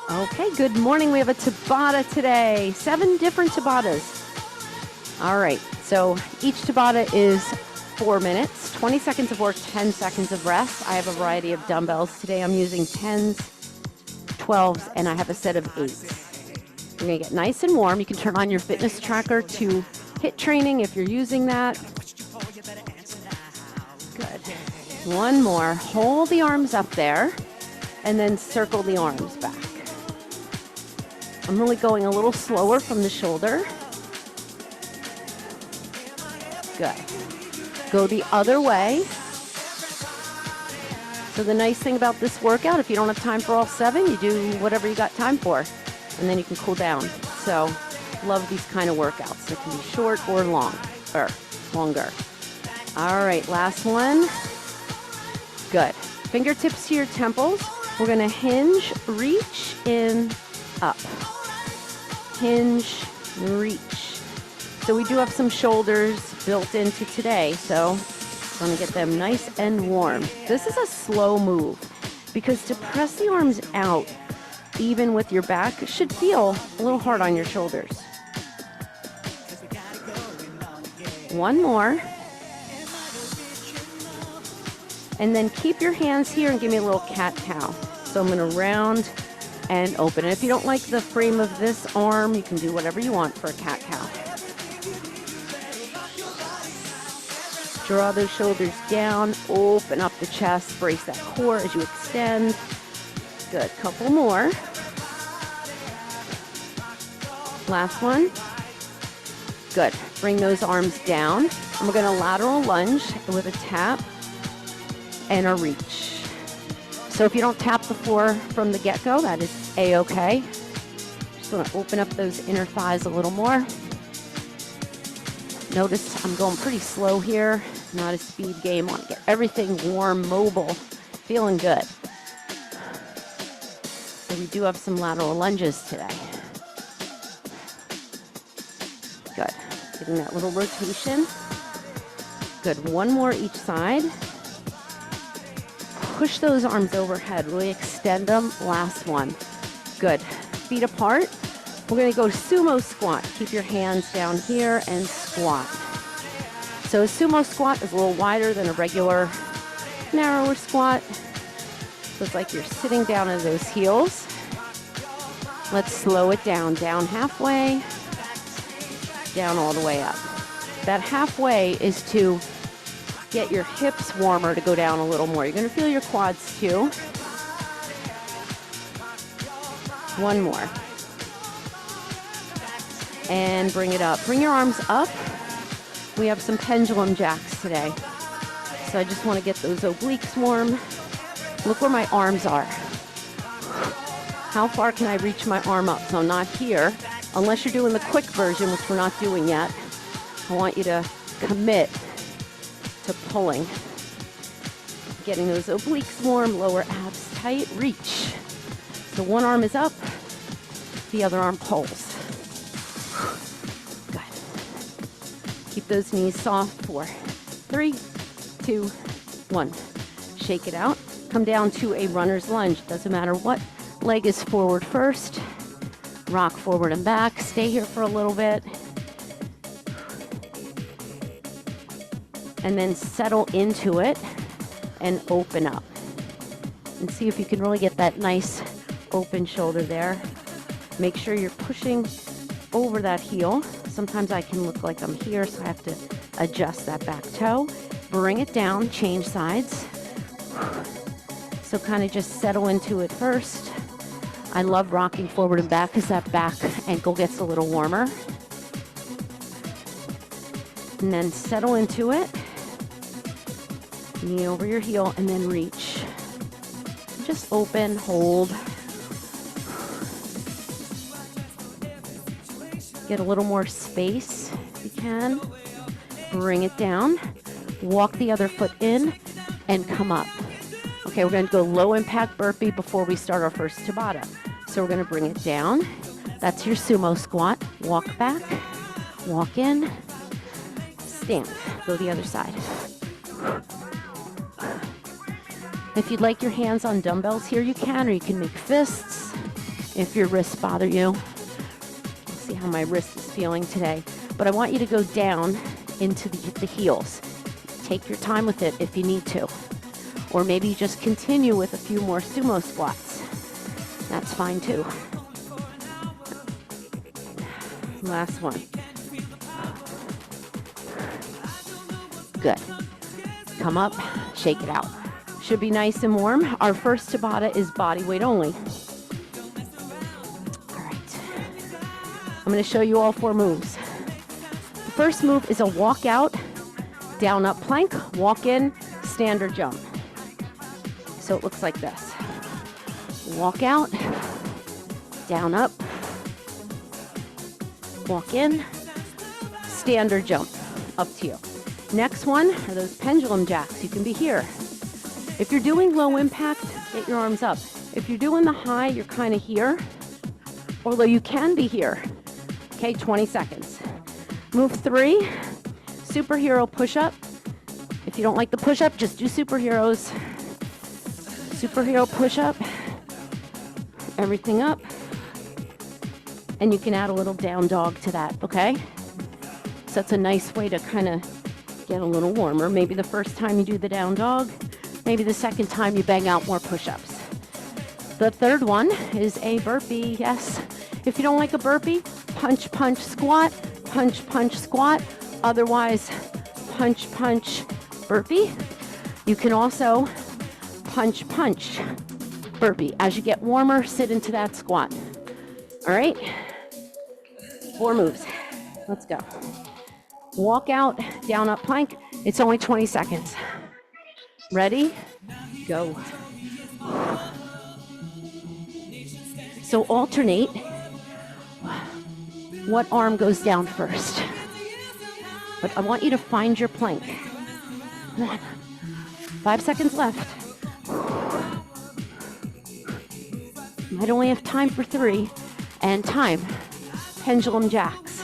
Okay, good morning. We have a Tabata today. 7 different Tabatas. All right, so each Tabata is 4 minutes, 20 seconds of work, 10 seconds of rest. I have a variety of dumbbells. Today I'm using 10s, 12s, and I have a set of 8s. You're gonna get nice and warm. You can turn on your fitness tracker to HIIT training if you're using that. Good. One more. Hold the arms up there and then circle the arms back. I'm really going a little slower from the shoulder. Good. Go the other way. So the nice thing about this workout, if you don't have time for all 7, you do whatever you got time for, and then you can cool down. So love these kind of workouts. It can be short or longer. All right, last one. Good. Fingertips to your temples. We're gonna hinge, reach, in, up. Hinge, reach. So we do have some shoulders built into today, so I'm gonna get them nice and warm. This is a slow move because to press the arms out, even with your back, should feel a little hard on your shoulders. One more. And then keep your hands here and give me a little cat-cow. So I'm gonna round and open. And if you don't like the frame of this arm, you can do whatever you want for a cat-cow. Draw those shoulders down, open up the chest, brace that core as you extend. Good, couple more. Last one. Good, bring those arms down. And we're gonna lateral lunge with a tap and a reach. So if you don't tap the floor from the get-go, that is A-okay. Just wanna open up those inner thighs a little more. Notice I'm going pretty slow here, not a speed game. Want to get everything warm, mobile, feeling good. So we do have some lateral lunges today. Good, getting that little rotation. Good, one more each side. Push those arms overhead, really extend them. Last one. Good, feet apart. We're gonna go sumo squat. Keep your hands down here and squat. So a sumo squat is a little wider than a regular, narrower squat. So it's like you're sitting down on those heels. Let's slow it down. Down halfway, down all the way up. That halfway is to get your hips warmer to go down a little more. You're gonna feel your quads too. One more. And bring it up. Bring your arms up. We have some pendulum jacks today. So I just want to get those obliques warm. Look where my arms are. How far can I reach my arm up? So I'm not here. Unless you're doing the quick version, which we're not doing yet. I want you to commit to pulling. Getting those obliques warm, lower abs tight, reach. So one arm is up, the other arm pulls. Good. Keep those knees soft for 3, 2, 1. Shake it out. Come down to a runner's lunge. Doesn't matter what leg is forward first. Rock forward and back. Stay here for a little bit. And then settle into it and open up. And see if you can really get that nice open shoulder there. Make sure you're pushing over that heel. Sometimes I can look like I'm here, so I have to adjust that back toe. Bring it down, change sides. So kind of just settle into it first. I love rocking forward and back because that back ankle gets a little warmer. And then settle into it. Knee over your heel and then reach. Just open, hold. Get a little more space if you can. Bring it down. Walk the other foot in and come up. Okay, we're gonna go low impact burpee before we start our first Tabata. So we're gonna bring it down. That's your sumo squat. Walk back, walk in, stand. Go the other side. If you'd like your hands on dumbbells here, you can, or you can make fists. if your wrists bother you. Let's see how my wrist is feeling today. But I want you to go down into the heels. Take your time with it if you need to. Or maybe just continue with a few more sumo squats. That's fine too. Last one. Good. Come up, shake it out. Should be nice and warm. Our first Tabata is body weight only. All right. I'm going to show you all 4 moves. The first move is a walk out, down up plank, walk in, stand or jump. So it looks like this. Walk out, down up, walk in, stand or jump. Up to you. Next one are those pendulum jacks. You can be here. If you're doing low impact, get your arms up. If you're doing the high, you're kind of here, although you can be here. Okay, 20 seconds. Move 3, superhero push-up. If you don't like the push-up, just do superheroes. Superhero push-up, everything up, and you can add a little down dog to that, okay? So that's a nice way to kind of get a little warmer. Maybe the first time you do the down dog, maybe the second time you bang out more push-ups. The third one is a burpee, yes. If you don't like a burpee, punch, punch, squat, punch, punch, squat. Otherwise, punch, punch, burpee. You can also punch, punch, burpee. As you get warmer, sit into that squat. All right? 4 moves. Let's go. Walk out, down, up, plank. It's only 20 seconds. Ready? Go. So alternate. What arm goes down first? But I want you to find your plank. Come on. 5 seconds left. Might only have time for 3. And time. Pendulum jacks.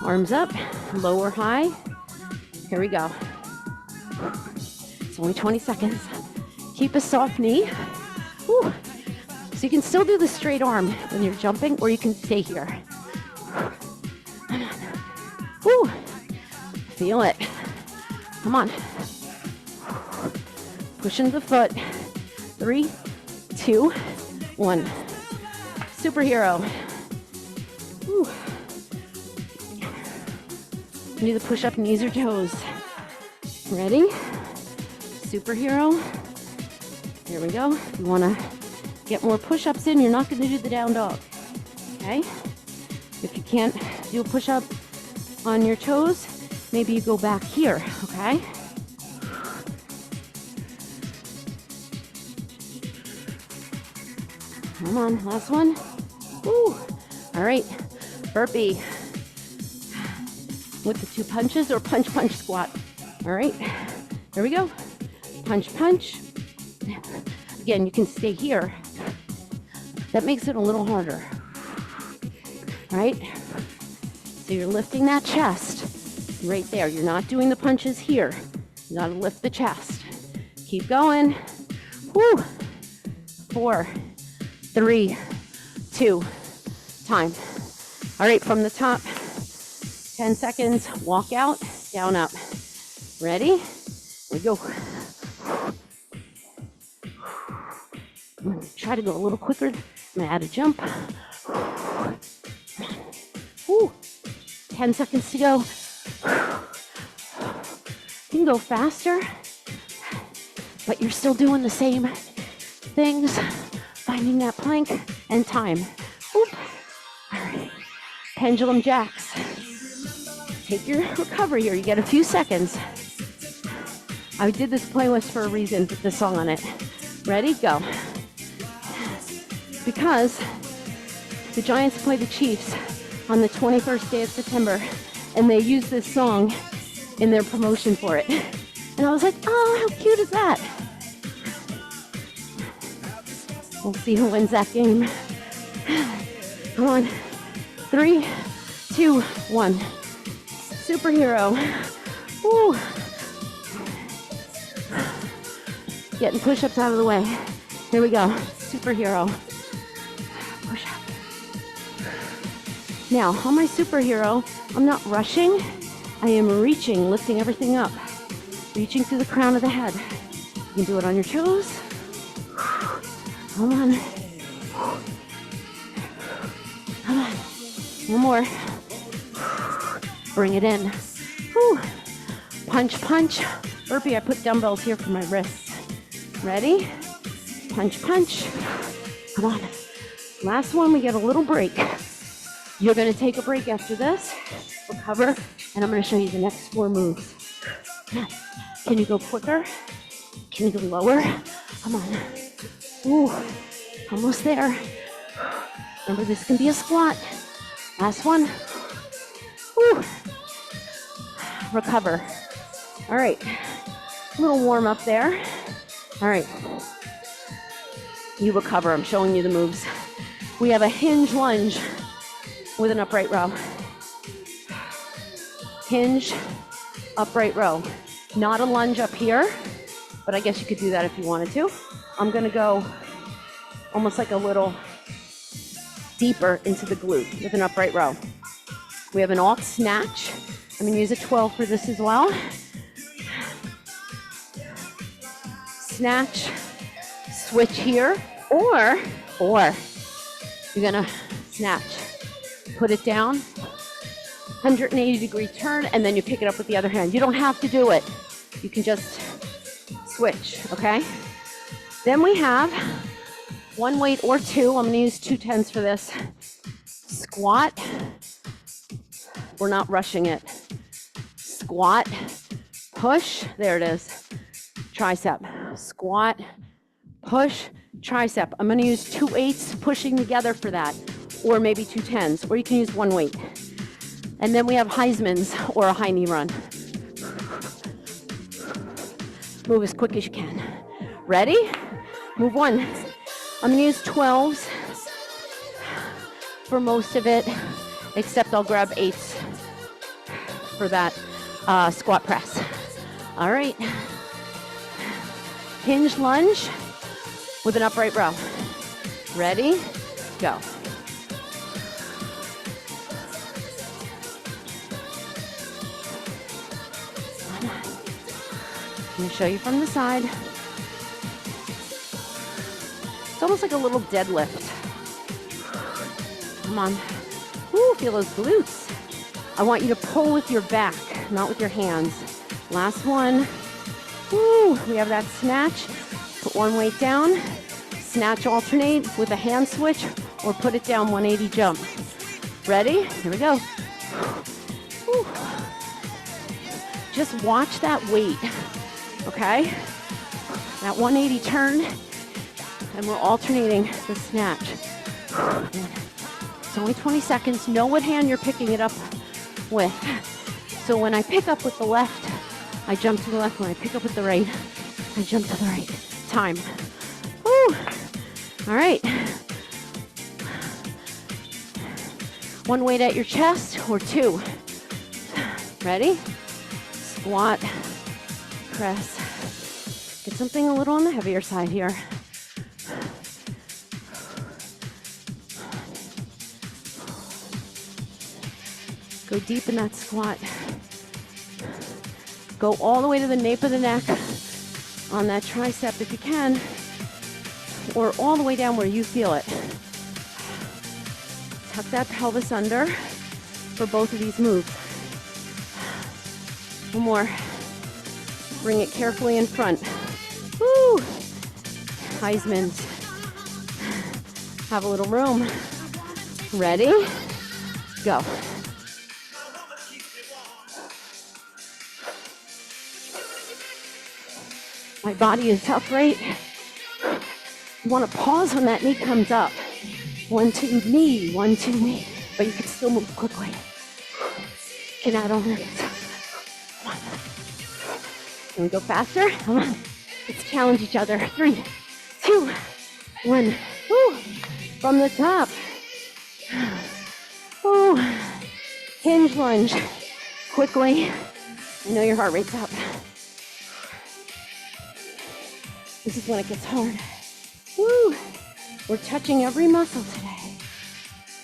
Arms up, lower, high. Here we go. It's only 20 seconds. Keep a soft knee. Whew. So you can still do the straight arm when you're jumping, or you can stay here. Whew. Feel it. Come on. Pushing the foot. 3, 2, 1. Superhero. Whew. Do the push-up knees or toes. Ready? Superhero. Here we go. If you want to get more push-ups in, you're not going to do the down dog. Okay? If you can't do a push-up on your toes, maybe you go back here. Okay? Come on, last one. Woo. All right, burpee with the 2 punches or punch, punch, squat. All right, here we go. Punch, punch. Again, you can stay here. That makes it a little harder. All right, so you're lifting that chest right there. You're not doing the punches here. You gotta lift the chest. Keep going. Woo. 4, 3, 2, time. All right, from the top, 10 seconds, walk out, down, up. Ready? Here we go. I'm gonna try to go a little quicker. I'm gonna add a jump. Woo. 10 seconds to go. You can go faster, but you're still doing the same things. Finding that plank and time. Whoop. All right. Pendulum jacks. Take your recovery here. You get a few seconds. I did this playlist for a reason with this song on it. Ready? Go. Because the Giants play the Chiefs on the 21st day of September, and they use this song in their promotion for it. And I was like, oh, how cute is that? We'll see who wins that game. Come on. 3, 2, 1. Superhero. Woo. Getting push-ups out of the way. Here we go. Superhero. push up. Now, on my superhero, I'm not rushing. I am reaching, lifting everything up. Reaching through the crown of the head. You can do it on your toes. Come on. Come on. One more. Bring it in. Whew. Punch, punch. Burpee, I put dumbbells here for my wrists. Ready? Punch, punch. Come on. Last one, we get a little break. You're going to take a break after this. Recover, and I'm going to show you the next 4 moves. Can you go quicker? Can you go lower? Come on. Ooh, almost there. Remember, this can be a squat. Last one. Ooh. Recover. All right. A little warm up there. All right. You recover. I'm showing you the moves. We have a hinge lunge with an upright row. Hinge, upright row. Not a lunge up here, but I guess you could do that if you wanted to. I'm gonna go almost like a little deeper into the glute with an upright row. We have an alt snatch. I'm gonna use a 12 for this as well. Snatch, switch here, or you're gonna snatch. Put it down, 180-degree turn, and then you pick it up with the other hand. You don't have to do it. You can just switch, okay? Then we have 1 weight or 2. I'm gonna use 2 10s for this. Squat. We're not rushing it. Squat, push, there it is. Tricep, squat, push, tricep. I'm gonna use 2 8s pushing together for that, or maybe 2 10s, or you can use 1 weight. And then we have Heisman's or a high knee run. Move as quick as you can. Ready? Move 1. I'm gonna use 12s for most of it, except I'll grab 8s for that squat press. All right. Hinge lunge with an upright row. Ready? Go. I'm going to show you from the side. It's almost like a little deadlift. Come on. Ooh, feel those glutes. I want you to pull with your back, not with your hands. Last one. Woo, we have that snatch. Put 1 weight down. Snatch alternate with a hand switch, or put it down 180 jump. Ready? Here we go. Woo. Just watch that weight, okay? That 180 turn, and we're alternating the snatch. It's only 20 seconds. Know what hand you're picking it up with. So when I pick up with the left, I jump to the left. When I pick up with the right, I jump to the right. Time. Woo. All right. 1 weight at your chest, or 2. Ready? Squat, press. Get something a little on the heavier side here. Go deep in that squat. Go all the way to the nape of the neck on that tricep if you can, or all the way down where you feel it. Tuck that pelvis under for both of these moves. 1 more. Bring it carefully in front. Woo! Heisman's. Have a little room. Ready? Go. My body is upright. You want to pause when that knee comes up. 1, 2, knee, 1, 2, knee. But you can still move quickly. Get out on it. Come on. Can we go faster? Come on. Let's challenge each other. 3, 2, 1. Woo. From the top. Woo. Hinge lunge. Quickly. I know your heart rate's up. This is when it gets hard. Woo! We're touching every muscle today.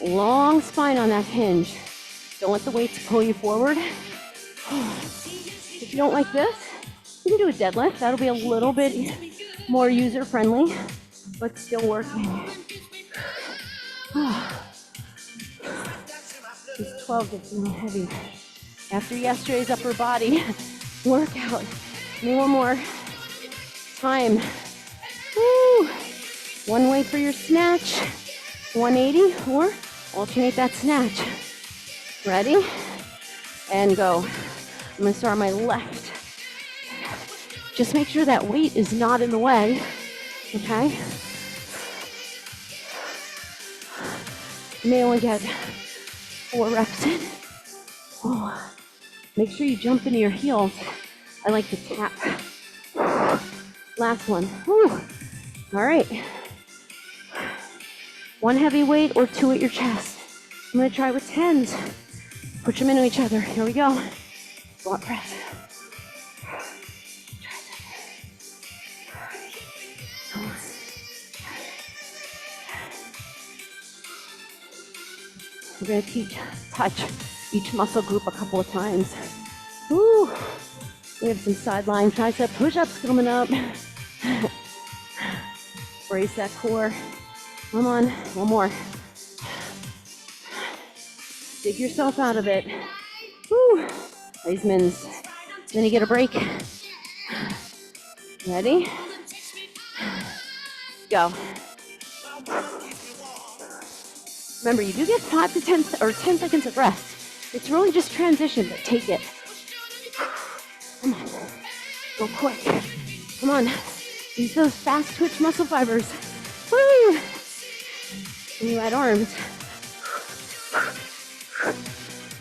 Long spine on that hinge. Don't let the weights pull you forward. If you don't like this, you can do a deadlift. That'll be a little bit more user-friendly, but still working. These 12 gets a little heavy. After yesterday's upper body workout, one more time. Woo. One weight for your snatch, 180, or alternate that snatch. Ready? And go. I'm gonna start on my left. Just make sure that weight is not in the way, okay? You may only get 4 reps in. Oh. Make sure you jump into your heels. I like to tap. Last one. Whew. All right. 1 heavy weight or 2 at your chest. I'm gonna try with 10s. Push them into each other. Here we go. Squat press. We're gonna touch each muscle group a couple of times. Woo. We have some sideline tricep push-ups coming up. Brace that core. Come on, one more. Dig yourself out of it. Woo. Heisman's. Then you get a break. Ready? Go. Remember, you do get 5 to 10 or 10 seconds of rest. It's really just transition, but take it. Come on. Go quick. Come on. Use those fast twitch muscle fibers. Woo! And you add arms.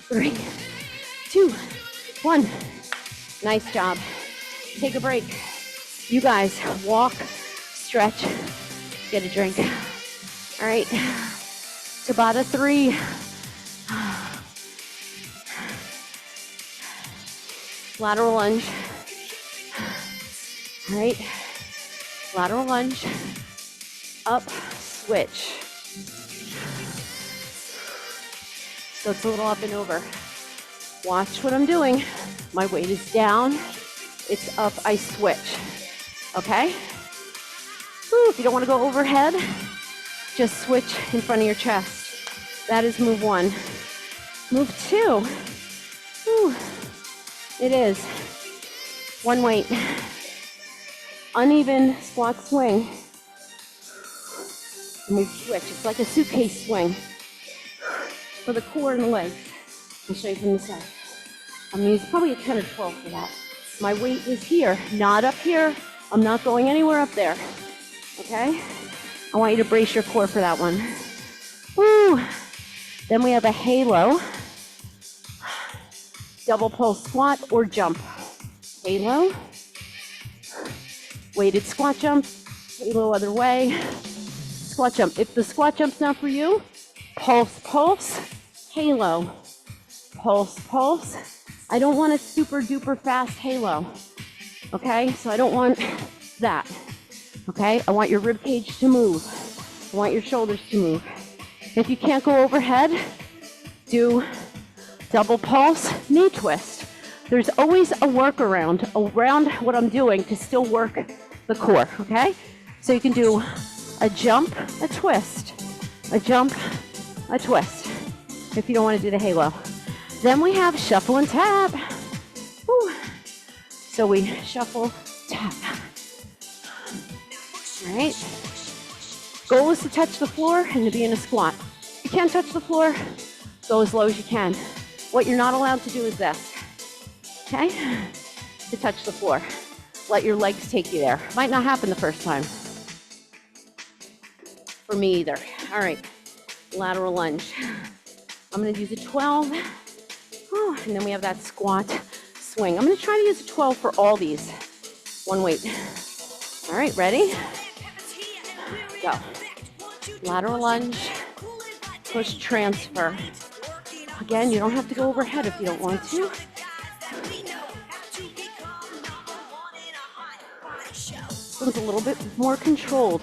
3, 2, 1. Nice job. Take a break. You guys, walk, stretch, get a drink. All right. Tabata 3. Lateral lunge. All right. Lateral lunge. Up, switch. So it's a little up and over. Watch what I'm doing. My weight is down. It's up, I switch. Okay? Woo, if you don't want to go overhead, just switch in front of your chest. That is move 1. Move 2. Woo. It is 1 weight. Uneven squat swing. And we switch. It's like a suitcase swing for the core and the legs. I'll show you from the side. I'm gonna use probably a 10 or 12 for that. My weight is here, not up here. I'm not going anywhere up there. Okay? I want you to brace your core for that one. Woo! Then we have a halo. Double pulse squat or jump. Halo. Weighted squat jump. Halo other way. Squat jump. If the squat jump's not for you, pulse, pulse, halo. Pulse, pulse. I don't want a super duper fast halo. Okay? So I don't want that. Okay? I want your rib cage to move. I want your shoulders to move. If you can't go overhead, do double pulse, knee twist. There's always a workaround around what I'm doing to still work the core, okay? So you can do a jump, a twist, a jump, a twist, if you don't want to do the halo. Then we have shuffle and tap. Woo. So we shuffle, tap. All right. Goal is to touch the floor and to be in a squat. If you can't touch the floor, go as low as you can. What you're not allowed to do is this, okay? To touch the floor. Let your legs take you there. Might not happen the first time. For me either. All right, lateral lunge. I'm gonna use a 12. Oh, and then we have that squat swing. I'm gonna try to use a 12 for all these. 1 weight. All right, ready? Go. Lateral lunge, push, transfer. Again, you don't have to go overhead if you don't want to. This one's a little bit more controlled.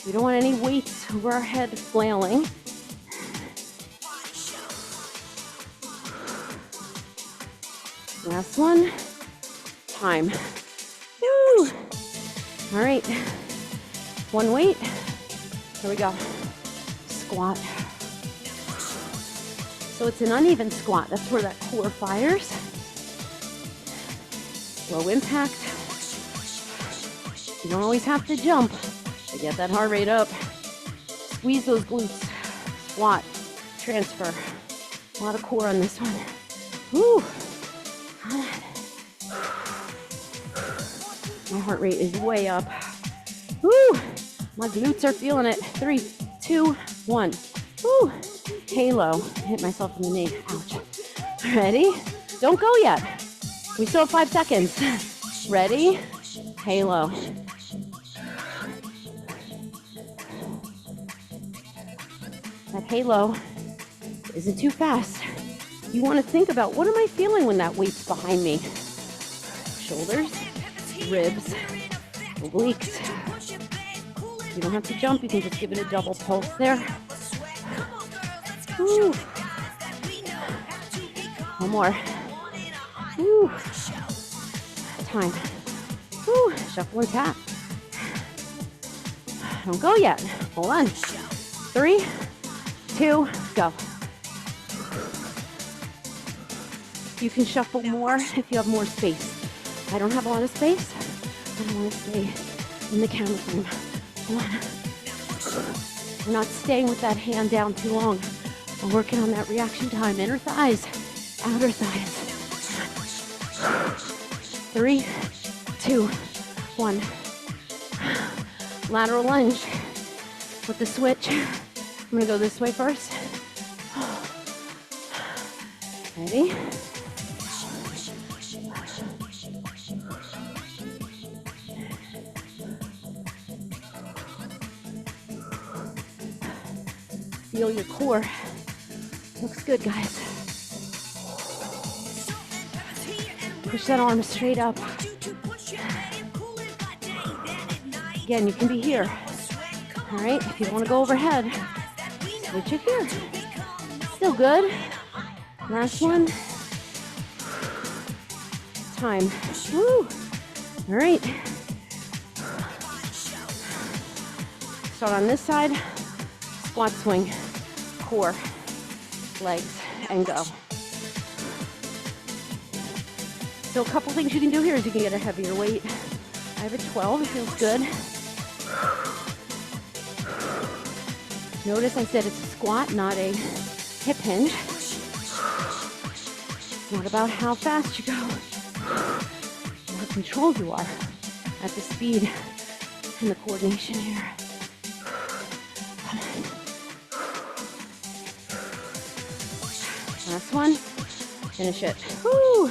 We don't want any weights over our head flailing. Last one. Time. Woo. All right. One weight. Here we go. Squat. So it's an uneven squat. That's where that core fires. Low impact. You don't always have to jump to get that heart rate up. Squeeze those glutes. Squat. Transfer. A lot of core on this one. Woo. My heart rate is way up. Woo. My glutes are feeling it. 3, 2, 1. Woo. Halo. Hit myself in the knee. Ouch. Ready? Don't go yet. We still have 5 seconds. Ready? Halo. That halo isn't too fast. You want to think about, what am I feeling when that weight's behind me? Shoulders, ribs, obliques. You don't have to jump. You can just give it a double pulse there. Woo. One more. Woo. Time. Woo. Shuffle and tap. Don't go yet. Hold on. 3, 2, go. You can shuffle more if you have more space. I don't have a lot of space. I don't want to stay in the camera frame. Come on. We're not staying with that hand down too long. I'm working on that reaction time. Inner thighs, outer thighs. 3, 2, 1. Lateral lunge with the switch. I'm gonna go this way first. Ready? Feel your core. Looks good, guys. Push that arm straight up. Again, you can be here. All right, if you want to go overhead, switch it here. Still good. Last one. Time. Woo. All right. Start on this side. Squat swing. Core. Legs. And go. So a couple things you can do here is you can get a heavier weight. I have a 12. It feels good. Notice I said it's a squat, not a hip hinge. It's not about how fast you go, how controlled you are at the speed and the coordination here. Last one. Finish it. Woo!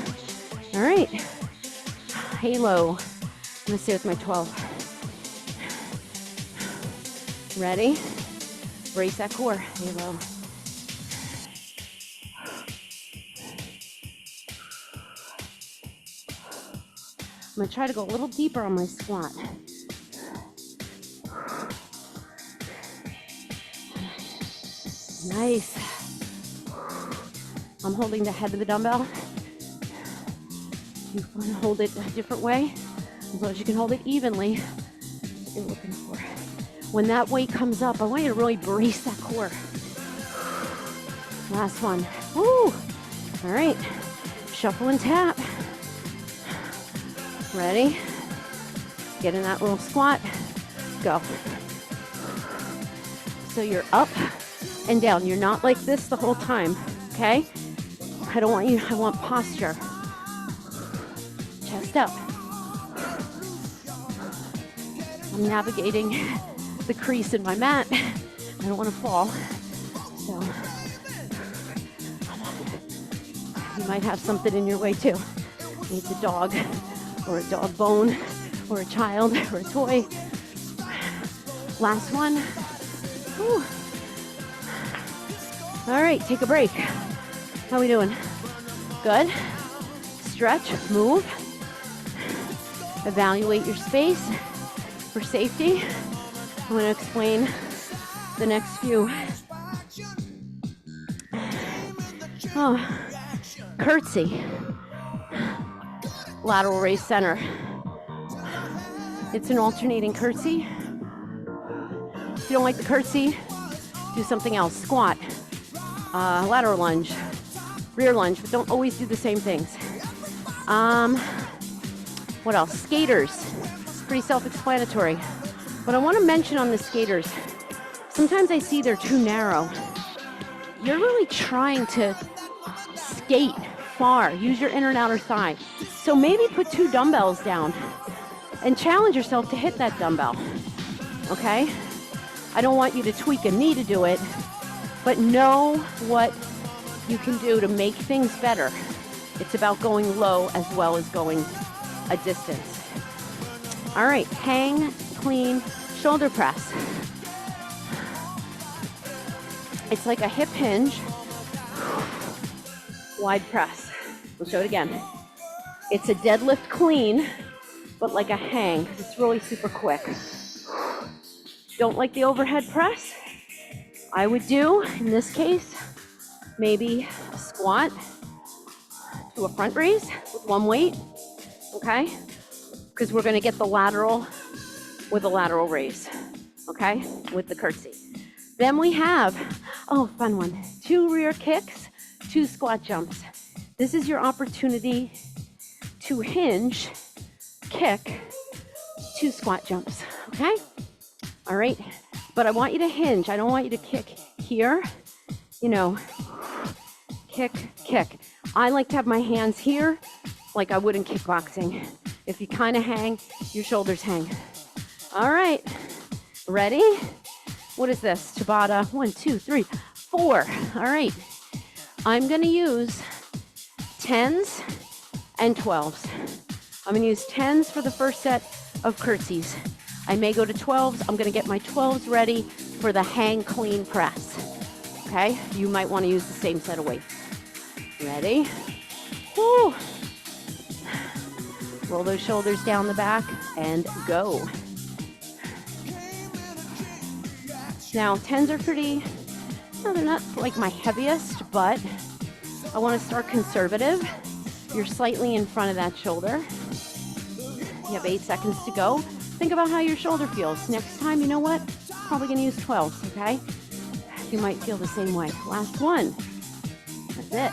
All right. Halo. I'm gonna stay with my 12. Ready? Brace that core. Halo. I'm gonna try to go a little deeper on my squat. Nice. I'm holding the head of the dumbbell. You want to hold it a different way, as long as you can hold it evenly. That's what you're looking for. When that weight comes up, I want you to really brace that core. Last one. Woo! All right. Shuffle and tap. Ready? Get in that little squat. Go. So you're up and down. You're not like this the whole time, okay? I don't want you, I want posture. Chest up. I'm navigating the crease in my mat. I don't want to fall. So you might have something in your way too. Maybe a dog or a dog bone or a child or a toy. Last one. Whew. All right, take a break. How are we doing? Good. Stretch, move. Evaluate your space for safety. I'm going to explain the next few. Oh, curtsy. lateral raise center. It's an alternating curtsy. If you don't like the curtsy, do something else. Squat, lateral lunge, rear lunge, but don't always do the same things. What else? Skaters. Pretty self-explanatory. What I want to mention on the skaters, sometimes I see they're too narrow. You're really trying to skate far. Use your inner and outer thigh. So maybe put 2 dumbbells down and challenge yourself to hit that dumbbell, okay? I don't want you to tweak a knee to do it, but know what you can do to make things better. It's about going low as well as going a distance. All right, hang, clean, shoulder press. It's like a hip hinge, wide press. We'll show it again. It's a deadlift clean, but like a hang, because it's really super quick. Don't like the overhead press? I would do, in this case, maybe a squat to a front raise with 1 weight, okay? Because we're gonna get the lateral with a lateral raise, okay? With the curtsy. Then we have, oh, fun one, 2 rear kicks, 2 squat jumps. This is your opportunity to hinge, kick, 2 squat jumps, okay? All right, but I want you to hinge. I don't want you to kick here, you know, kick, kick. I like to have my hands here like I would in kickboxing. If you kind of hang, your shoulders hang. All right, ready? What is this? Tabata, 1, 2, 3, 4. All right, I'm gonna use 10s and 12s. I'm gonna use 10s for the first set of curtsies. I may go to 12s. I'm gonna get my 12s ready for the hang clean press. Okay, you might wanna use the same set of weights. Ready? Woo. Roll those shoulders down the back and go. Now, 10s are pretty, no, they're not like my heaviest, but I want to start conservative. You're slightly in front of that shoulder. You have 8 seconds to go. Think about how your shoulder feels. Next time, you know what? Probably going to use 12s, okay? You might feel the same way. Last one. That's it.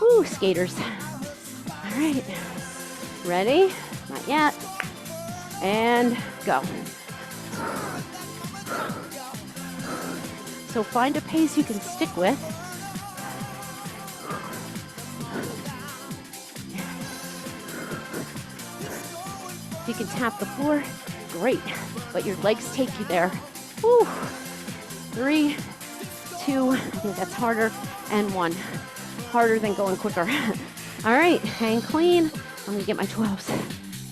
Woo, skaters. All right. Ready? Not yet. And go. So find a pace you can stick with. If you can tap the floor, great. But your legs take you there. Woo. 3, 2, I think that's harder, and 1. Harder than going quicker. All right, hang clean. I'm gonna get my 12s.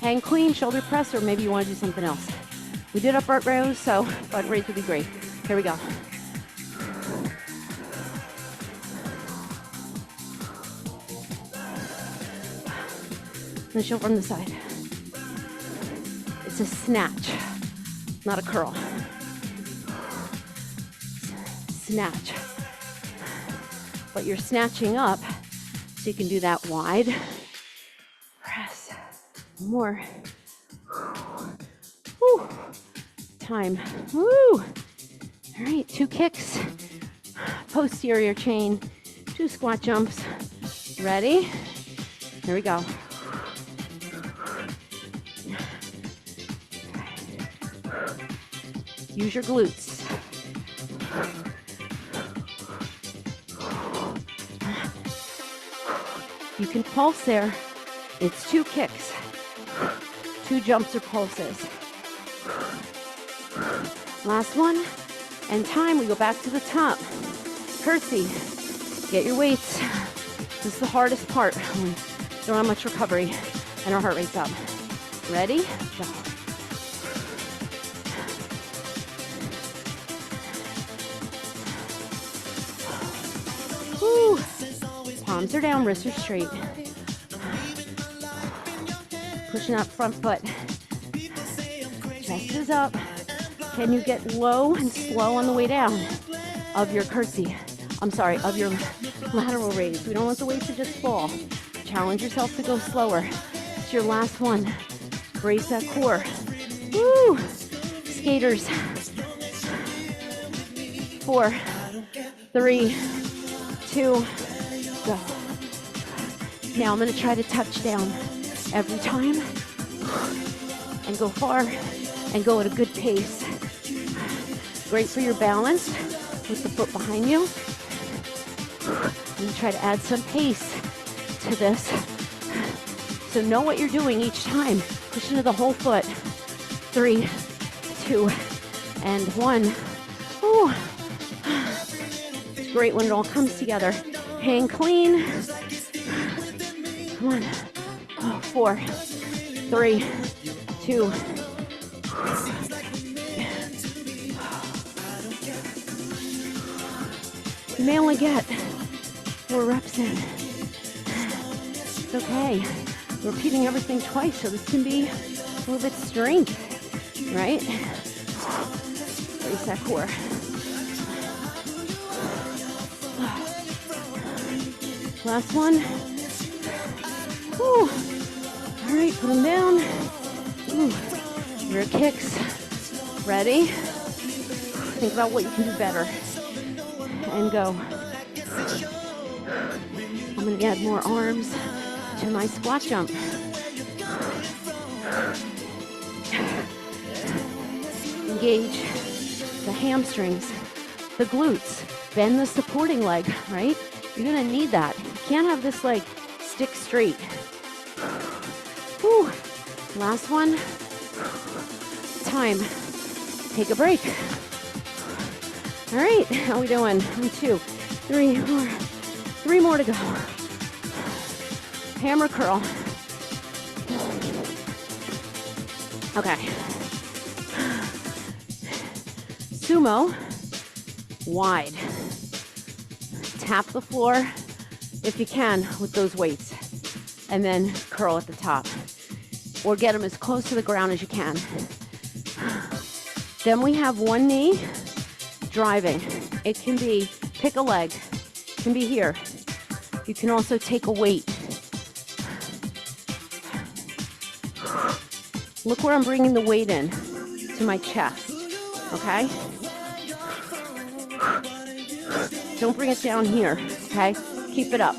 Hang clean, shoulder press, or maybe you wanna do something else. We did upright rows, so front raise would be great. Here we go. Let's show from the side. It's a snatch, not a curl. Snatch. But you're snatching up, so you can do that wide. Press. More. Whew. Time. Woo! All right, 2 kicks. Posterior chain. 2 squat jumps. Ready? Here we go. Use your glutes. You can pulse there. It's 2 kicks, 2 jumps or pulses. Last one, and time. We go back to the top. Curtsy. Get your weights. This is the hardest part. We don't have much recovery, and our heart rate's up. Ready? Go. Woo. Palms are down, wrists are straight. Pushing up front foot. Chest is up. Can you get low and slow on the way down of your curtsy? I'm sorry, of your lateral raise. We don't want the weight to just fall. Challenge yourself to go slower. It's your last one. Brace that core. Woo! Skaters. 4, 3, 2, go. Now I'm going to try to touch down every time and go far and go at a good pace. Great for your balance with the foot behind you. And try to add some pace to this. So know what you're doing each time. Push into the whole foot. 3, 2, and 1. Ooh. It's great when it all comes together. Hang clean. Come on. Oh, 4, 3, 2. You may only get 4 reps in. It's okay. We're repeating everything twice, so this can be a little bit strength, right? Brace that core. Last one. Whew. All right, put them down. Ooh. Rear kicks. Ready? Think about what you can do better. And go. I'm going to add more arms to my squat jump. Engage the hamstrings, the glutes, bend the supporting leg, right? You're going to need that. You can't have this leg stick straight. Whew. Last one. Time. Take a break. All right, how are we doing? 1, 2, 3, 4. 3 more to go. Hammer curl. Okay. Sumo, wide. Tap the floor if you can with those weights. And then curl at the top. Or get them as close to the ground as you can. Then we have one knee driving. It can be, pick a leg. It can be here. You can also take a weight. Look where I'm bringing the weight in, to my chest, okay? Don't bring it down here, okay? Keep it up.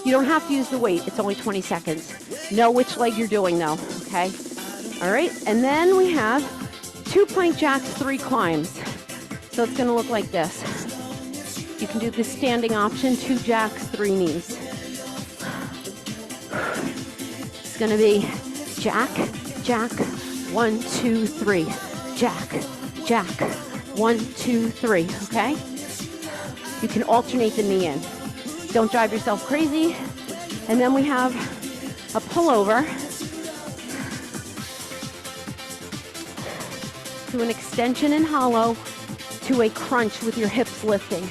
You don't have to use the weight. It's only 20 seconds. Know which leg you're doing though, okay? All right, and then we have 2 plank jacks, 3 climbs. So it's gonna look like this. You can do the standing option, 2 jacks, 3 knees. It's gonna be jack, jack, 1, 2, 3. Jack, jack, 1, 2, 3, okay? You can alternate the knee in. Don't drive yourself crazy. And then we have a pullover to an extension and hollow to a crunch with your hips lifting.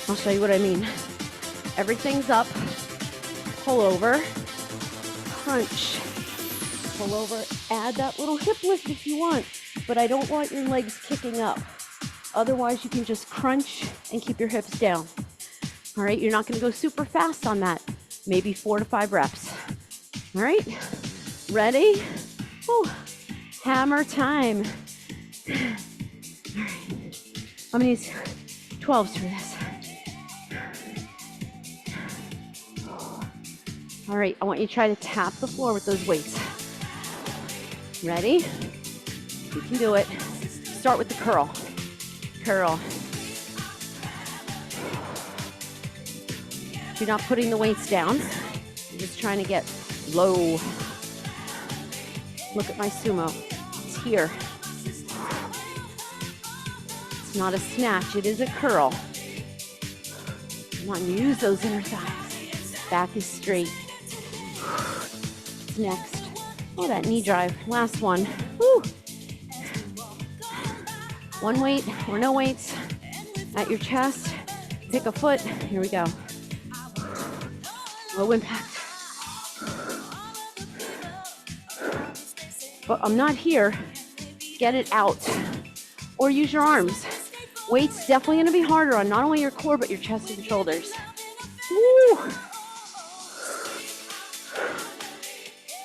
I'll show you what I mean. Everything's up, pull over, crunch, pull over, add that little hip lift if you want, but I don't want your legs kicking up. Otherwise, you can just crunch and keep your hips down. All right, you're not gonna go super fast on that. Maybe 4 to 5 reps. All right, ready? Oh, hammer time. All right, I'm gonna use 12s for this. All right, I want you to try to tap the floor with those weights. Ready? You can do it. Start with the curl. Curl. You're not putting the weights down. You're just trying to get low. Look at my sumo. It's here. It's not a snatch, it is a curl. Come on, use those inner thighs. Back is straight. What's next? Oh, that knee drive. Last one. Woo. 1 weight or no weights at your chest. Pick a foot. Here we go. Low impact. But I'm not here. Get it out. Or use your arms. Weight's definitely going to be harder on not only your core, but your chest and shoulders. Woo.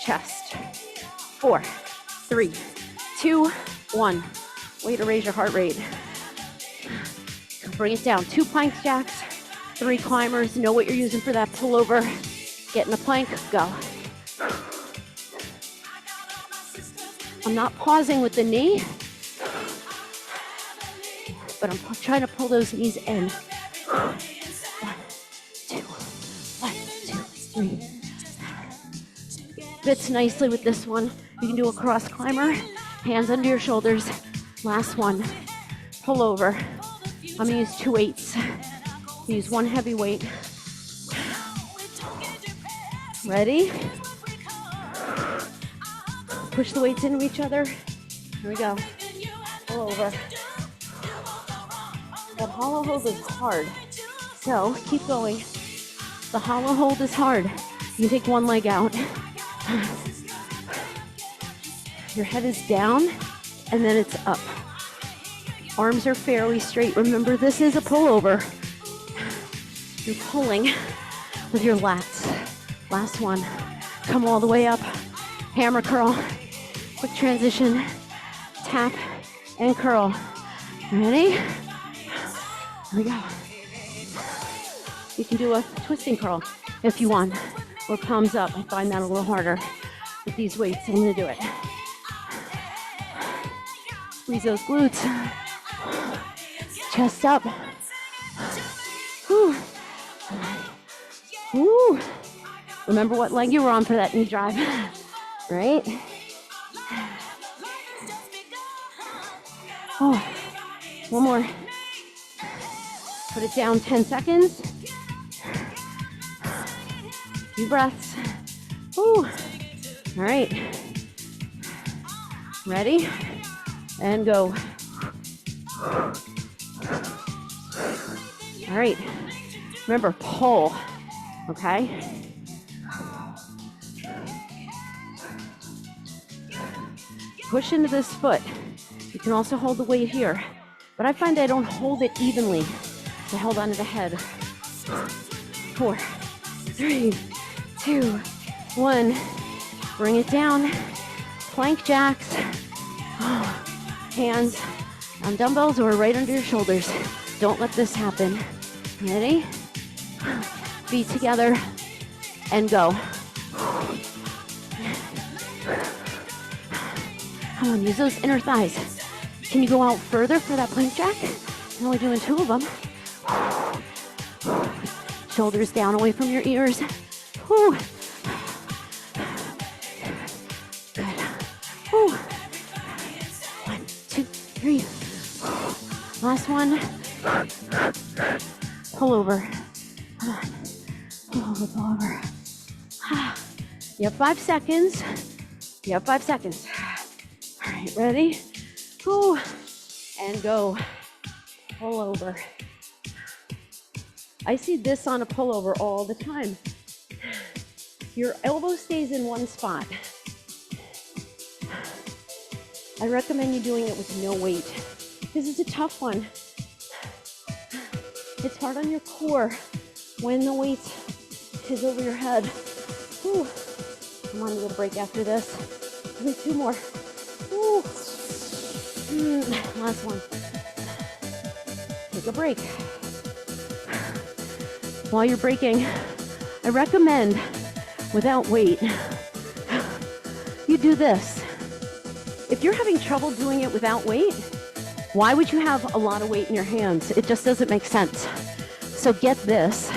chest. 4, 3, 2, 1. Way to raise your heart rate. Bring it down. 2 plank jacks, 3 climbers. Know what you're using for that pullover. Get in a plank, go. I'm not pausing with the knee, but I'm trying to pull those knees in. 1, 2, 1, 2, 3. Fits nicely with this one. You can do a cross climber, hands under your shoulders. Last one, pull over. I'm gonna use 2 weights. Use 1 heavy weight. Ready? Push the weights into each other. Here we go. Pull over. That hollow hold is hard. So keep going. The hollow hold is hard. You take 1 leg out. Your head is down and then it's up. Arms are fairly straight. Remember, this is a pullover. You're pulling with your lats. Last one. Come all the way up. Hammer curl. Quick transition. Tap and curl. Ready? Here we go. You can do a twisting curl if you want, or palms up. I find that a little harder with these weights. I'm gonna do it. Squeeze those glutes. Chest up. Whew. Whew. Remember what leg you were on for that knee drive, right? Oh, one more. Put it down 10 seconds. Few breaths. Whew. All right. Ready? And go. All right. Remember, pull, okay? Push into this foot. You can also hold the weight here, but I find I don't hold it evenly. So hold on to the head. 4, 3, 2, 1. Bring it down. Plank jacks. Hands on dumbbells or right under your shoulders. Don't let this happen. Ready? Feet together and go. Come on, use those inner thighs. Can you go out further for that plank jack? I'm only doing 2 of them. Shoulders down away from your ears. Whew. Good. Whew. 1, 2, 3. Last one. Pull over. Come on. Pull over, pull over. You have 5 seconds. You have 5 seconds. All right, ready? Whew. And go. Pull over. I see this on a pullover all the time. Your elbow stays in one spot. I recommend you doing it with no weight because it's a tough one. It's hard on your core when the weight is over your head. Whew. Come on, we'll break after this. Maybe 2 more. Whew. Last one. Take a break. While you're breaking, I recommend, without weight, you do this. If you're having trouble doing it without weight, why would you have a lot of weight in your hands? It just doesn't make sense. So get this,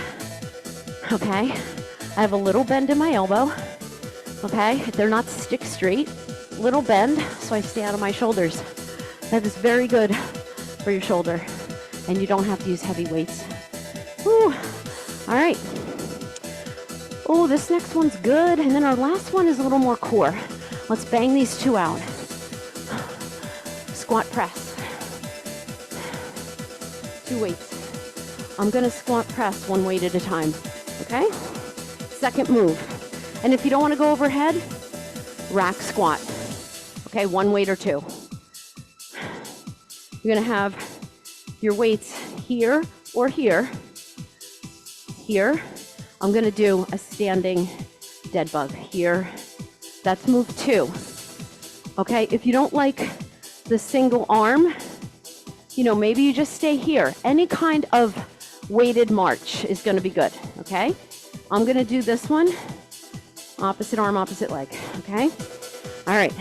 okay? I have a little bend in my elbow, okay? They're not stick straight, little bend, so I stay out of my shoulders. That is very good for your shoulder, and you don't have to use heavy weights. Whew. All right. Oh, this next one's good. And then our last one is a little more core. Let's bang these 2 out. Squat press. 2 weights. I'm gonna squat press 1 weight at a time, okay? Second move. And if you don't wanna go overhead, rack squat. Okay, 1 weight or 2. You're gonna have your weights here or here. Here, I'm gonna do a standing dead bug here That's move 2. Okay, if you don't like the single arm, maybe you just stay here. Any kind of weighted march is going to be good, okay? I'm going to do this one, opposite arm, opposite leg, okay? All right,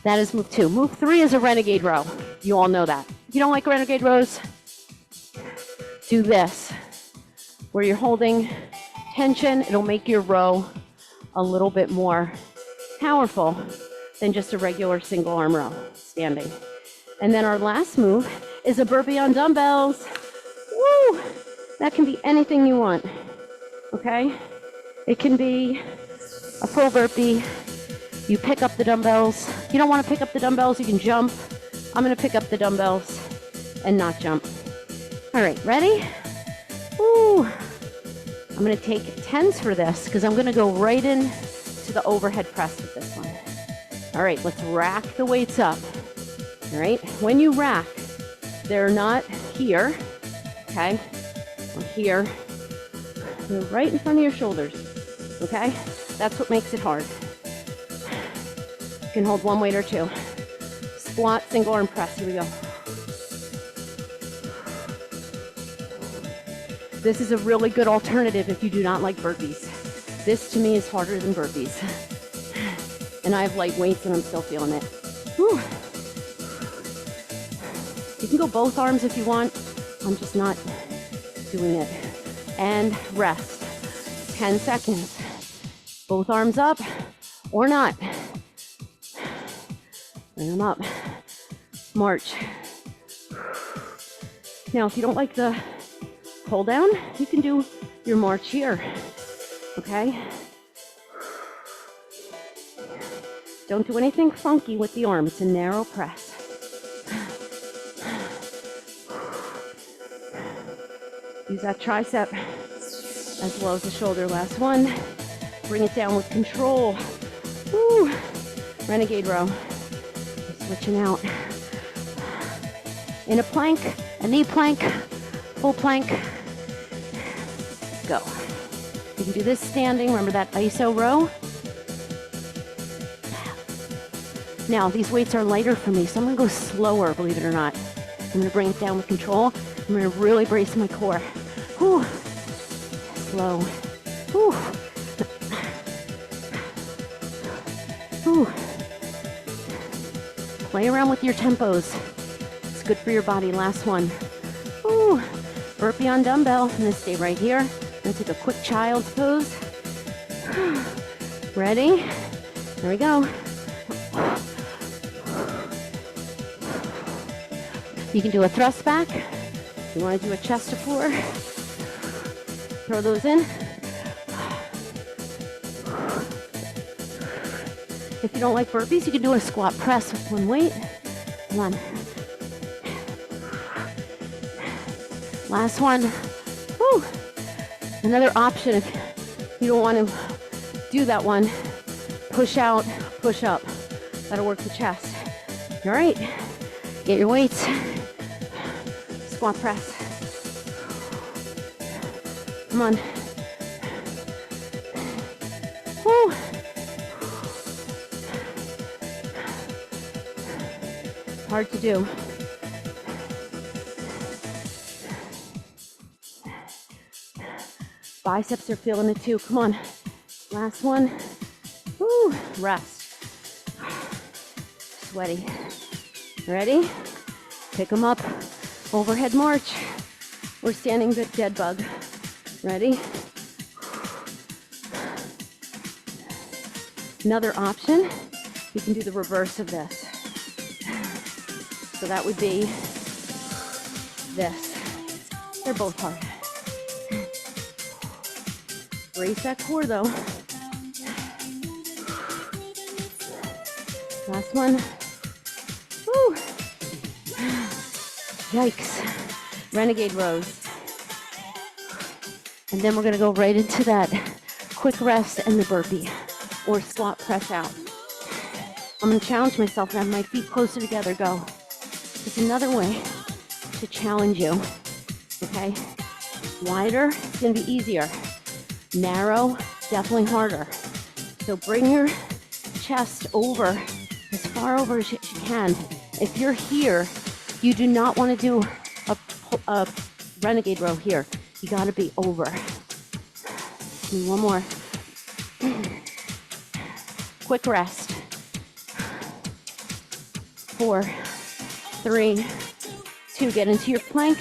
that is move 2. Move 3 is a renegade row. You all know that. If you don't like renegade rows, do this, where you're holding tension. It'll make your row a little bit more powerful than just a regular single arm row, standing. And then our last move is a burpee on dumbbells. Woo! That can be anything you want, okay? It can be a full burpee. You pick up the dumbbells. You don't want to pick up the dumbbells, you can jump. I'm going to pick up the dumbbells and not jump. All right, ready? Woo! I'm going to take 10s for this because I'm going to go right in to the overhead press with this one. All right, let's rack the weights up. All right, when you rack, they're not here, okay, or here. They're right in front of your shoulders, okay? That's what makes it hard. You can hold one weight or 2. Squat, single arm press, here we go. This is a really good alternative if you do not like burpees. This to me is harder than burpees. And I have light weights and I'm still feeling it. Whew. You can go both arms if you want. I'm just not doing it. And rest. 10 seconds. Both arms up or not. Bring them up. March. Now, if you don't like the pull down, you can do your march here. Okay? Don't do anything funky with the arm. It's a narrow press. Use that tricep as well as the shoulder. Last one. Bring it down with control. Woo. Renegade row. Switching out. In a plank, a knee plank, full plank. Go. You can do this standing. Remember that ISO row? Now, these weights are lighter for me, so I'm going to go slower, believe it or not. I'm going to bring it down with control. I'm going to really brace my core. Whew. Slow. Whew. Whew. Play around with your tempos. It's good for your body. Last one. Whew. Burpee on dumbbell. I'm going to stay right here. I'm going to take a quick child's pose. Ready? There we go. You can do a thrust back. If you want to do a chest to floor, throw those in. If you don't like burpees, you can do a squat press with one weight. Come on. Last one. Woo. Another option if you don't want to do that one, push out, push up. That'll work the chest. All right, get your weights. Squat press. Come on. Woo. Hard to do. Biceps are feeling it too. Come on. Last one. Woo. Rest. Sweaty. Ready? Pick them up. Overhead march. We're standing good dead bug. Ready? Another option, you can do the reverse of this. So that would be this. They're both hard. Brace that core though. Last one. Woo. Yikes. Renegade rows. And then we're going to go right into that quick rest and the burpee or squat press out. I'm going to challenge myself and have my feet closer together. Go. It's another way to challenge you. Okay? Wider, it's going to be easier. Narrow, definitely harder. So bring your chest over, as far over as you can. If you're here, you do not want to do a renegade row here. You got to be over. One more. Quick rest. 4, 3, 2. Get into your plank.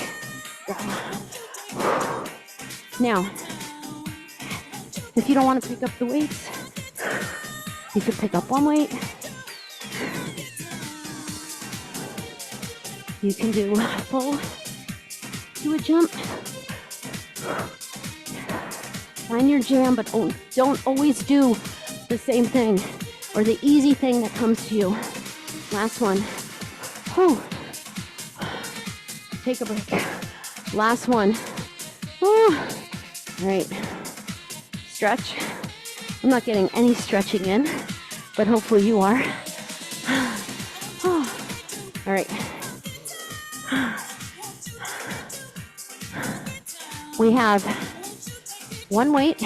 Now, if you don't want to pick up the weights, you could pick up one weight. You can do a full, do a jump. Find your jam, but don't always do the same thing or the easy thing that comes to you. Last one. Whew. Take a break. Last one. Whew. All right. Stretch. I'm not getting any stretching in, but hopefully you are. All right. We have one weight.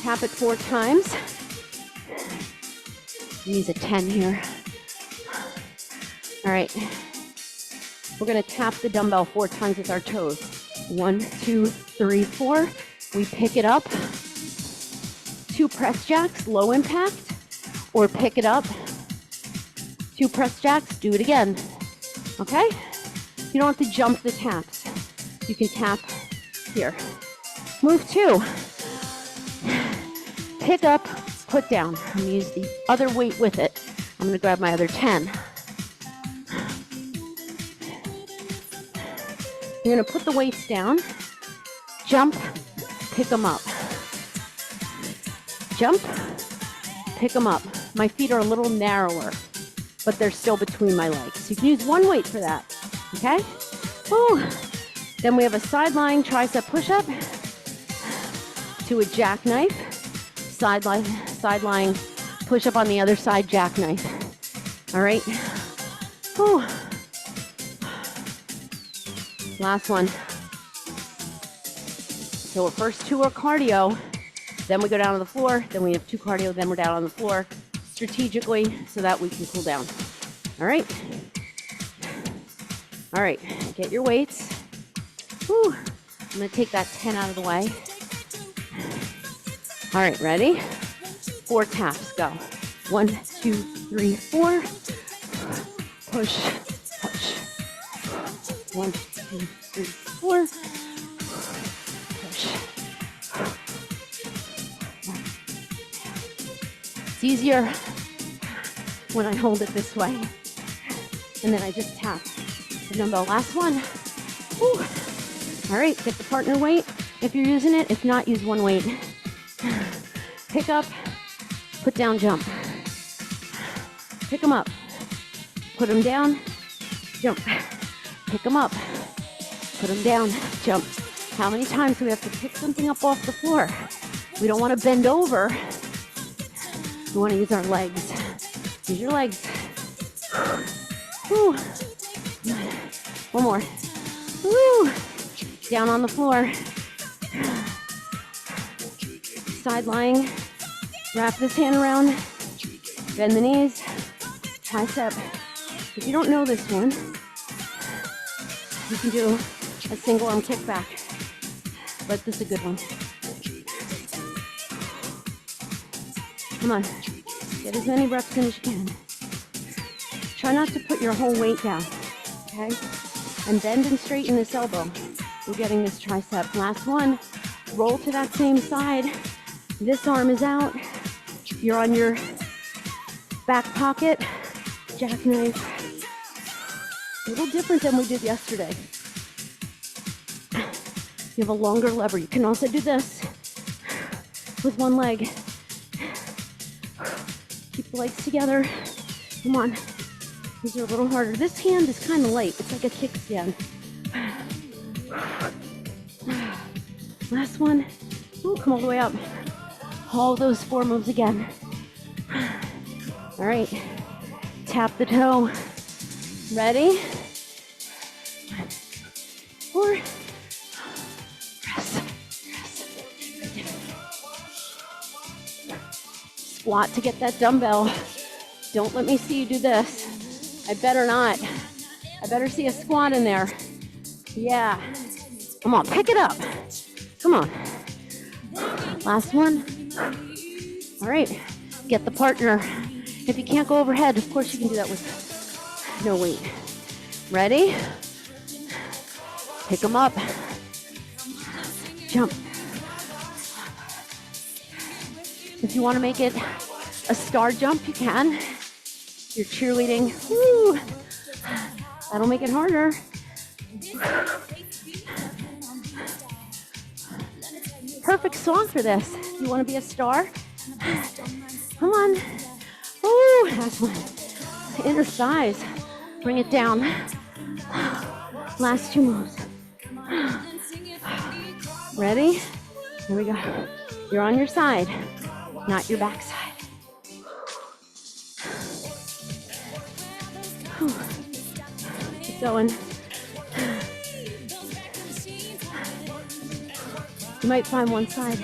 Tap it 4 times. Use a 10 here. All right. We're going to tap the dumbbell 4 times with our toes. 1, 2, 3, 4. We pick it up. 2 press jacks, low impact, or pick it up. 2 press jacks, do it again. Okay? You don't have to jump the taps. You can tap here. Move 2. Pick up, put down. I'm going to use the other weight with it. I'm going to grab my other 10. You're going to put the weights down, jump, pick them up. Jump, pick them up. My feet are a little narrower, but they're still between my legs. You can use one weight for that, okay? Woo. Then we have a side lying tricep push-up to a jackknife. Side lying push-up on the other side, jackknife. All right? Woo. Last one. So our first 2 are cardio, then we go down to the floor, then we have 2 cardio, then we're down on the floor strategically so that we can cool down. All right? All right, get your weights. Whew. I'm gonna take that 10 out of the way. All right, ready? 4 taps, go. 1, 2, 3, 4. Push, push. 1, 2, 3, 4. Push. It's easier when I hold it this way. And then I just tap the dumbbell. Last one. Whew. All right, get the partner weight if you're using it. If not, use one weight. Pick up, put down, jump. Pick them up, put them down, jump. Pick them up, put them down, jump. How many times do we have to pick something up off the floor? We don't want to bend over. We want to use our legs. Use your legs. Woo. One more. Woo. Down on the floor. Side lying. Wrap this hand around. Bend the knees. Tricep. If you don't know this one, you can do a single arm kickback. But this is a good one. Come on. Get as many reps in as you can. Try not to put your whole weight down. Okay? And bend and straighten this elbow. We're getting this tricep. Last one. Roll to that same side. This arm is out. You're on your back pocket. Jackknife. A little different than we did yesterday. You have a longer lever. You can also do this with one leg. Keep the legs together. Come on. These are a little harder. This hand is kind of light. It's like a kickstand. Last one. Ooh, come all the way up. All those 4 moves again. All right. Tap the toe. Ready? 4. Press. Press. Squat to get that dumbbell. Don't let me see you do this. I better not. I better see a squat in there. Yeah. Come on, pick it up. Come on. Last one. All right. Get the partner. If you can't go overhead, of course you can do that with no weight. Ready? Pick them up. Jump. If you want to make it a star jump, you can. You're cheerleading. Woo. That'll make it harder. Perfect song for this. You want to be a star? Come on. Woo. Last one. Inner thighs. Bring it down. Last two moves. Ready? Here we go. You're on your side, not your back side. Keep going. You might find one side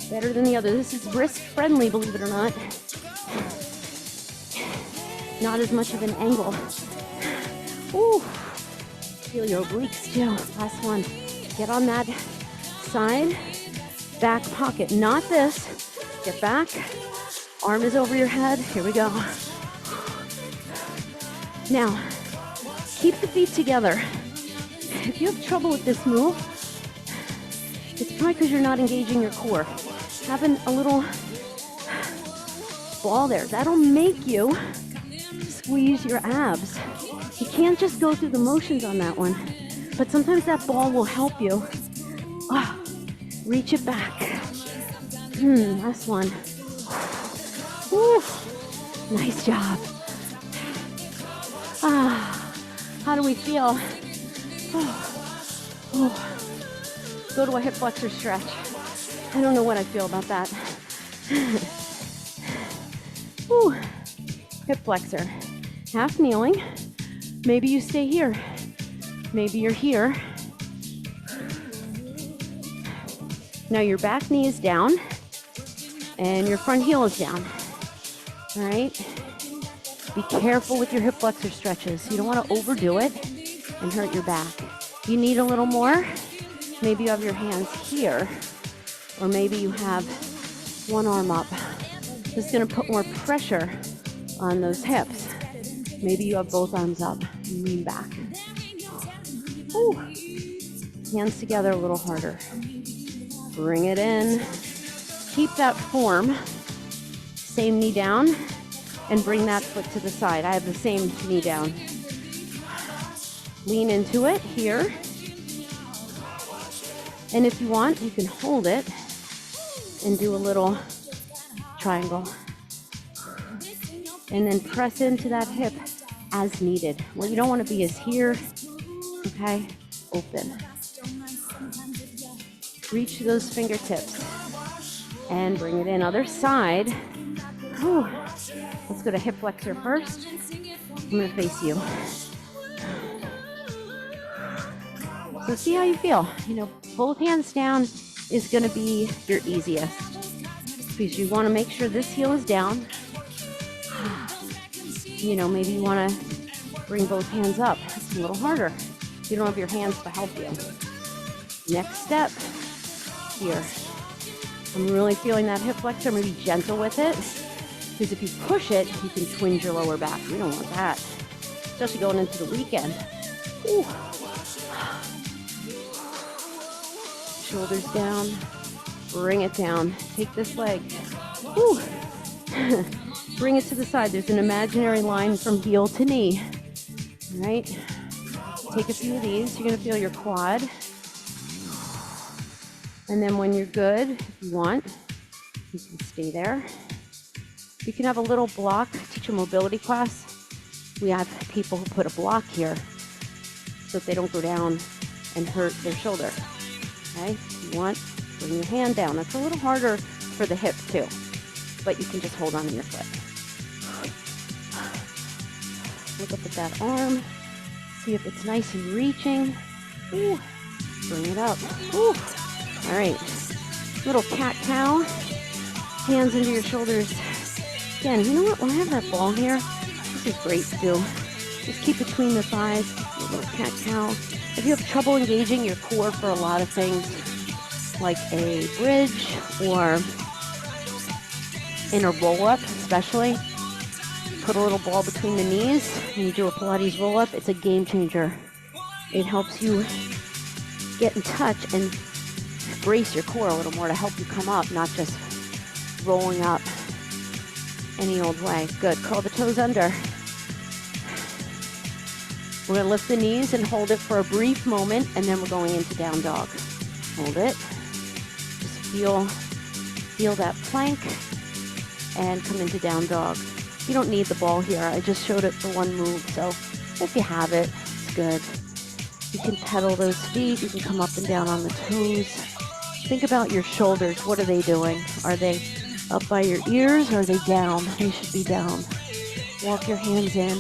better than the other. This is risk friendly, believe it or not. Not as much of an angle. Ooh. Feel your obliques too. Last one. Get on that side, back pocket. Not this. Get back. Arm is over your head. Here we go. Now, keep the feet together. If you have trouble with this move, it's probably because you're not engaging your core. Having a little ball there, that'll make you squeeze your abs. You can't just go through the motions on that one, but sometimes that ball will help you. Reach it back. Last one. Woo. Nice job. How do we feel? Go to a hip flexor stretch. I don't know what I feel about that. Woo. Hip flexor. Half kneeling. Maybe you stay here. Maybe you're here. Now your back knee is down and your front heel is down. All right? Be careful with your hip flexor stretches. You don't want to overdo it and hurt your back. You need a little more. Maybe you have your hands here, or maybe you have one arm up. This is going to put more pressure on those hips. Maybe you have both arms up and lean back. Ooh. Hands together a little harder. Bring it in. Keep that form. Same knee down. And bring that foot to the side. I have the same knee down. Lean into it here. And if you want, you can hold it and do a little triangle. And then press into that hip as needed. Where you don't want to be is here. Okay? Open. Reach those fingertips. And bring it in. Other side. Whew. Let's go to hip flexor first. I'm going to face you. So see how you feel. You know, both hands down is going to be your easiest because you want to make sure this heel is down. You know, maybe you want to bring both hands up. It's a little harder. You don't have your hands to help you. Next step, here. I'm really feeling that hip flexor. I'm going to be gentle with it. Because if you push it, you can twinge your lower back. We don't want that, especially going into the weekend. Ooh. Shoulders down, bring it down. Take this leg. Ooh. Bring it to the side. There's an imaginary line from heel to knee. All right. Take a few of these. You're going to feel your quad. And then when you're good, if you want, you can stay there. You can have a little block. Teach a mobility class. We have people who put a block here so that they don't go down and hurt their shoulder. Okay? If you want, bring your hand down. That's a little harder for the hip too, but you can just hold on to your foot. Look up at that arm. See if it's nice and reaching. Ooh. Bring it up. Ooh. All right. Little cat-cow. Hands into your shoulders. Again, you know what? When I have that ball here, this is great to do. Just keep between the thighs, a little cat-cow. If you have trouble engaging your core for a lot of things, like a bridge or in a roll-up especially, put a little ball between the knees and you do a Pilates roll-up, it's a game changer. It helps you get in touch and brace your core a little more to help you come up, not just rolling up any old way. Good. Curl the toes under. We're going to lift the knees and hold it for a brief moment, and then we're going into down dog. Hold it. Just feel that plank and come into down dog. You don't need the ball here. I just showed it for one move, so if you have it, it's good. You can pedal those feet. You can come up and down on the toes. Think about your shoulders. What are they doing? Are they up by your ears or are they down? They should be down. Walk your hands in.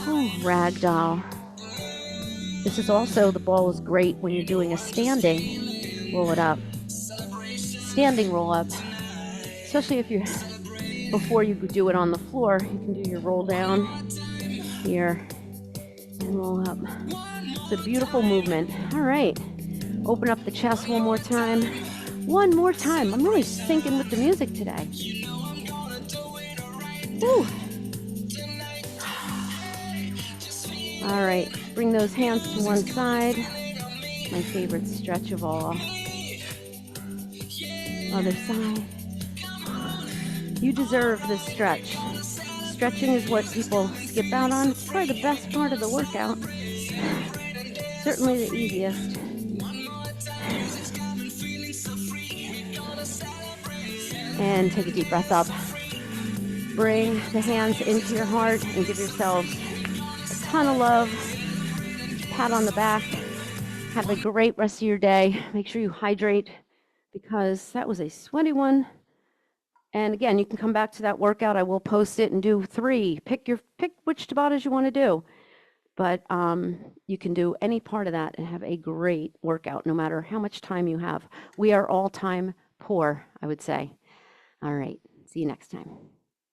Oh, ragdoll. This is also, the ball is great when you're doing a standing roll it up. Standing roll up, especially if you're, before you do it on the floor, you can do your roll down here and roll up. It's a beautiful movement. All right, open up the chest one more time. One more time. I'm really syncing with the music today. Woo. All right, bring those hands to one side. My favorite stretch of all. Other side. You deserve this stretch. Stretching is what people skip out on. It's probably the best part of the workout. Certainly the easiest. And take a deep breath up. Bring the hands into your heart and give yourselves a ton of love. Pat on the back. Have a great rest of your day. Make sure you hydrate because that was a sweaty one. And again, you can come back to that workout. I will post it and do 3. Pick which Tabatas you want to do. But you can do any part of that and have a great workout, no matter how much time you have. We are all time poor, I would say. All right. See you next time.